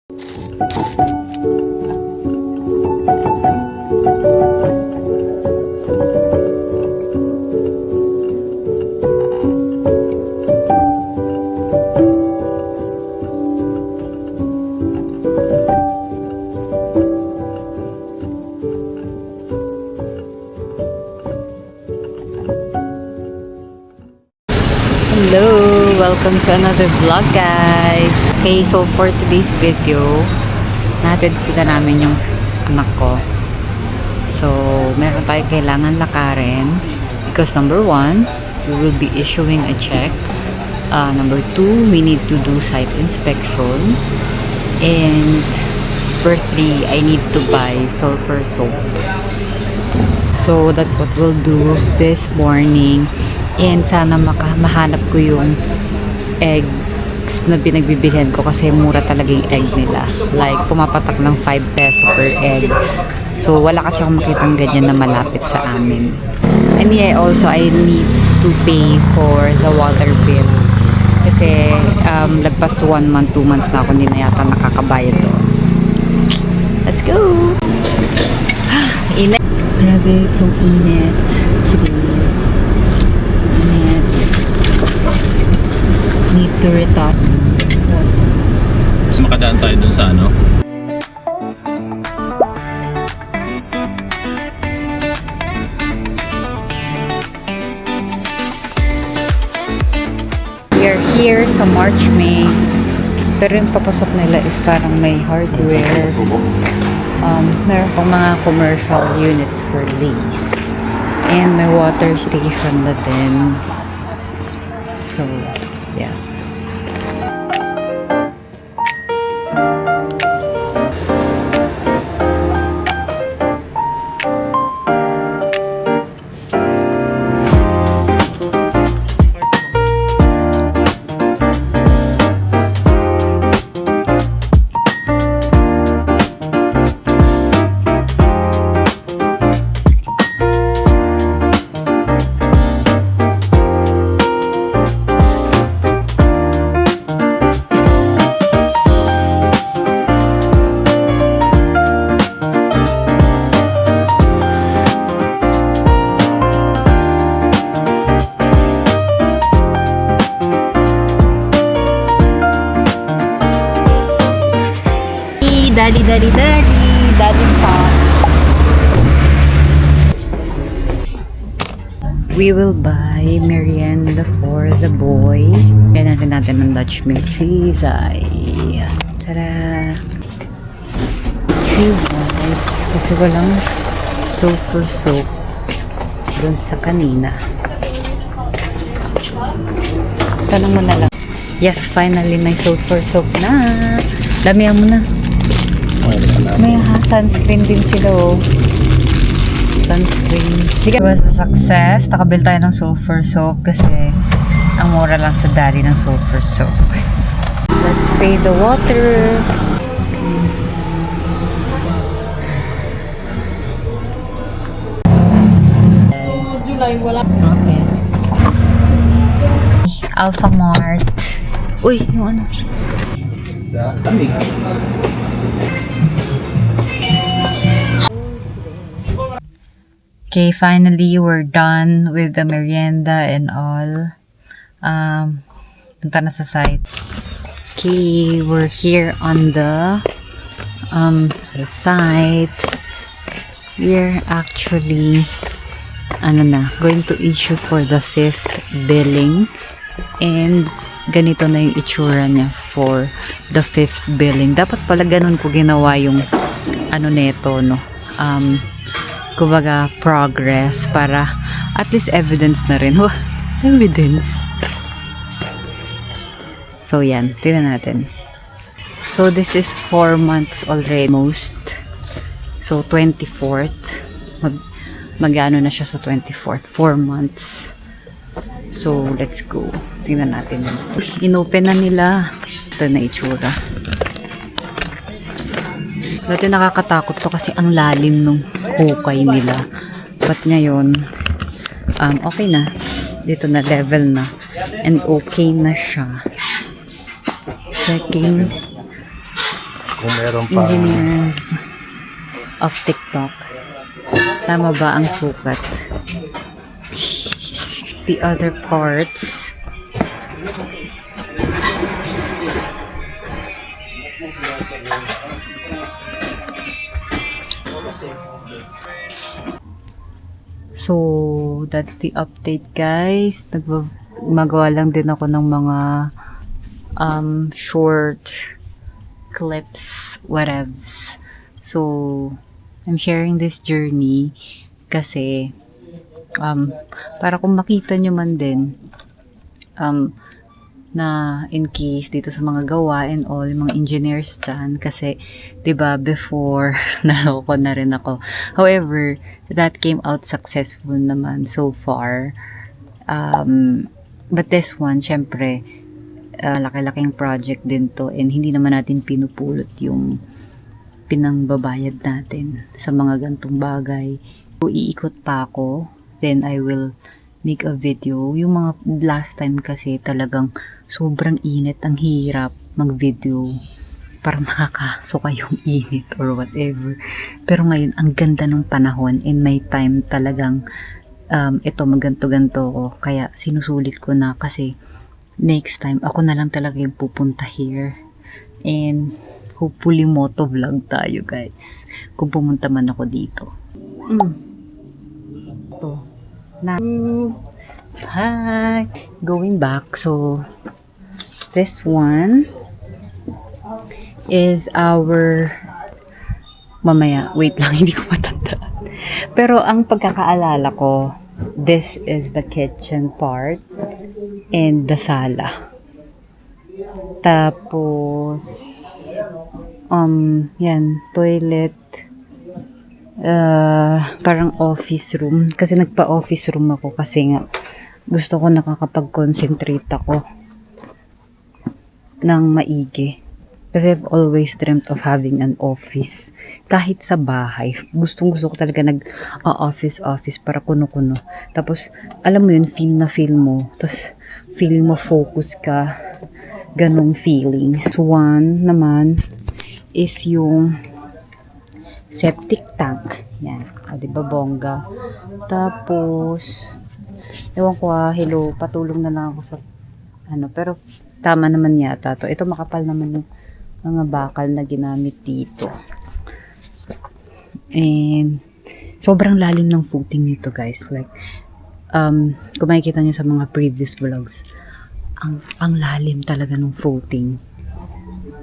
Hello! Welcome to another vlog, guys! Okay, so for today's video, natin kita namin yung anak ko. So, meron tayong kailangan lakarin because number 1, we will be issuing a check. Number 2, we need to do site inspection. And number 3, I need to buy sulfur soap. So, that's what we'll do this morning. And sana mahanap ko yung eggs na pinagbibilhan ko kasi mura talaga yung egg nila. Like, pumapatak ng 5 peso per egg. So, wala kasi akong makitang ganyan na malapit sa amin. And yeah, also, I need to pay for the water bill. Kasi, lagpas 1 month, 2 months na ako hindi na yata nakakabayad doon. Let's go! Init! Grabe, itong init today. Need to retop. Mas makadaan tayo dun sa ano? We are here sa March May. Pero yung papasok nila is parang may hardware. Meron pang mga commercial units for lease. And may water station na din. So, yes. Daddy stop. We will buy merienda for the boy. Kaya natin ng Dutch milk. Sisay. Tara. 2 guys. Kasi walang sulfur soap doon sa kanina. Tanong mo na lang. Yes, finally may sulfur soap na. Damihan mo na. May sunscreen din sila, oh. Sunscreen. Hindi ka ba sa success? Nakabil tayo ng sulfur soap kasi ang mura lang sa Daddy ng sulfur soap. Let's pay the water. July, wala. Okay. Alpha Mart. Uy, yung ano? Okay, finally we're done with the merienda and all. Punta na sa site. Okay, we're here on the site. We're actually going to issue for the 5th billing. And ganito na yung itsura niya for the 5th billing. Dapat pala ganun ko ginawa yung neto, no? Kumbaga progress para at least evidence na rin. Evidence. So yan, tingnan natin. So this is 4 months already most. So 24th. Mag-ano na siya sa 24th. 4 months. So let's go. Tingnan natin. Inopen na nila. Ito na itsura. Dati nakakatakot to kasi ang lalim nung hukay nila. But ngayon, okay na. Dito na, level na. And okay na siya. Checking. Kung meron pa. Engineers of TikTok. Tama ba ang sukat? The other parts. So, that's the update, guys. Magawa lang din ako ng mga short clips, whatevs. So, I'm sharing this journey kasi para kung makita nyo man din na in case dito sa mga gawa and all, yung mga engineers dyan kasi 'di ba before naloko na rin ako. However, that came out successful naman so far. But this one, syempre, laki-laking project din to and hindi naman natin pinupulot yung pinangbabayad natin sa mga gantong bagay. So, iikot pa ako, then I will make a video. Yung mga last time kasi talagang sobrang init, ang hirap mag-video. Parang nakakasuka yung init or whatever. Pero ngayon, ang ganda ng panahon and may time talagang ito, maganto-ganto ko. Kaya sinusulit ko na kasi next time, ako na lang talaga yung pupunta here. And hopefully motovlog tayo, guys. Kung pumunta man ako dito. Ito. Hi! Going back. So, this one is our mamaya. Wait lang, hindi ko matandaan. Pero ang pagkakaalala ko, this is the kitchen part and the sala. Tapos, yan, toilet, parang office room. Kasi nagpa-office room ako kasi nga gusto ko nakakapag-concentrate ako ng maigi. Kasi I've always dreamt of having an office. Kahit sa bahay, gustong-gusto ko talaga nag-office para kuno-kuno. Tapos, alam mo yun, feel mo. Tapos, feeling mo focus ka. Ganong feeling. So, one naman is yung septic tank. Yan. O, diba, bongga. Tapos, ewan ko hello, patulong na lang ako sa, pero tama naman yata to. Ito makapal naman yung mga bakal na ginamit dito. And, sobrang lalim ng footing nito, guys. Like, kung makikita nyo sa mga previous vlogs, ang lalim talaga ng footing.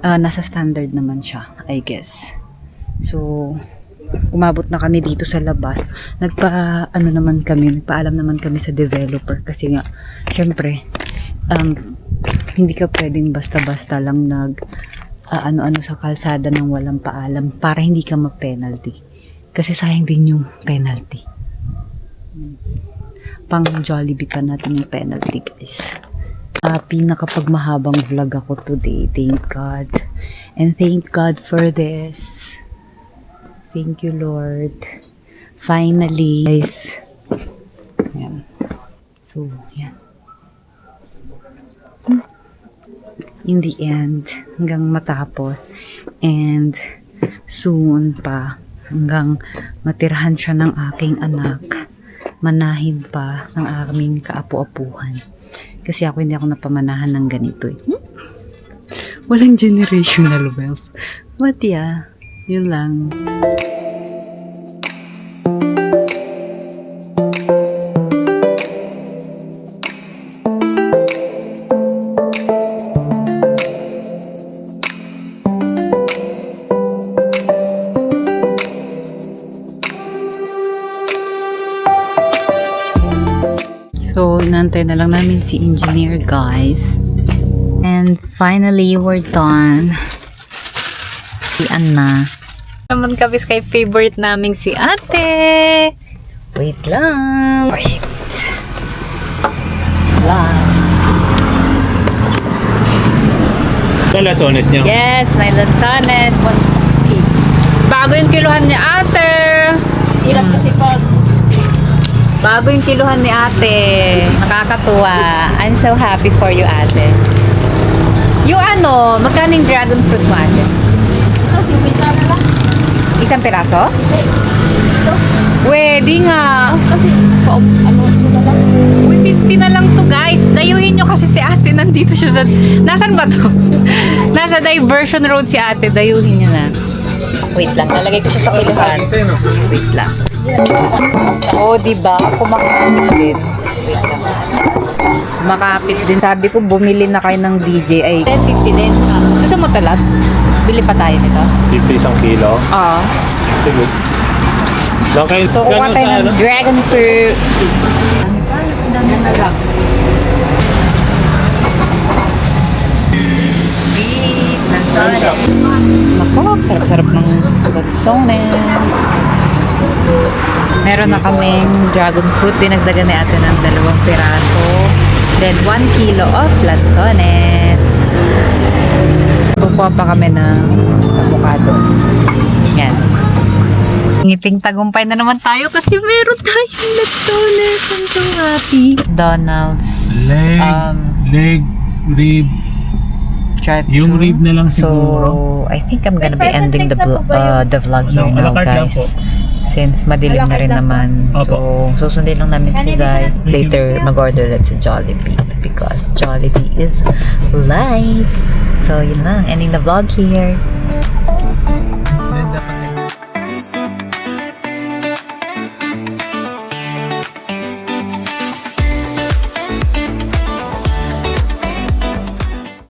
Nasa standard naman siya, I guess. So, umabot na kami dito sa labas. Nagpaalam naman kami sa developer kasi nga, syempre, hindi ka pwedeng basta-basta lang ano-ano sa kalsada ng walang paalam para hindi ka ma-penalty. Kasi sayang din yung penalty. Pang Jollibee pa natin yung penalty, guys. Pinakapagmahabang vlog ako today. Thank God. And thank God for this. Thank you, Lord. Finally, guys. Yan. So, yan. In the end, hanggang matapos. And soon pa, hanggang matirahan siya ng aking anak. Manahin pa ng aming kaapu-apuhan. Kasi hindi ako napamanahan ng ganito eh. Walang generational wealth. But yeah, yun lang. So, inantay na lang namin si engineer, guys. And finally, we're done. Si Anna. Naman kami kay favorite naming si ate. Wait lang. Wait. Lang. May lansones niyo? Yes, may lansones. 160. Bago yung kiluhan ni ate. Ilan kasi pag Bago yung kiluhan ni ate. Nakakatuwa. I'm so happy for you, ate. Yung magkano yung dragon fruit mo, ate? Isang piraso? Ito. Pwede nga. Kasi, ano na lang. Uy, 50 na lang to guys. Dayuhin nyo kasi si ate. Nandito siya sa... Nasaan ba to? Nasa Diversion Road si ate. Dayuhin nyo na. Wait lang. Nalagay ko siya sa kiluhan. Wait lang. Oh, diba? Kumakapit din. Wait lang. Kumakapit din. Sabi ko, bumili na kayo ng DJI. 10.50 din. Gusto mo talag? Bili pa tayo nito. 50 isang kilo. Oo. Sige. Lang kayo, So, kuha gano'n tayo sa ng ano? dragon fruit. Yan na lang. Nako, sarap-sarap ng lansones. Meron na kaming dragon fruit. Dinagdagan ni ate ng 2 piraso. Then, 1 kilo of lansones. Kukuha pa kami ng avocado. Yan. Ngiting tagumpay na naman tayo kasi meron tayong lansones. I'm so happy. Donald's. Leg, rib. Drive-thru. Yung rib na lang siguro. So, I think I'm gonna be ending the vlog here now, Alakad lang guys. po. Since madilim na rin naman. Opo. So, susundin lang namin si Zai. Later, mag-order ulit sa Jollibee. Because Jollibee is live. So, yun lang. Ending the vlog here.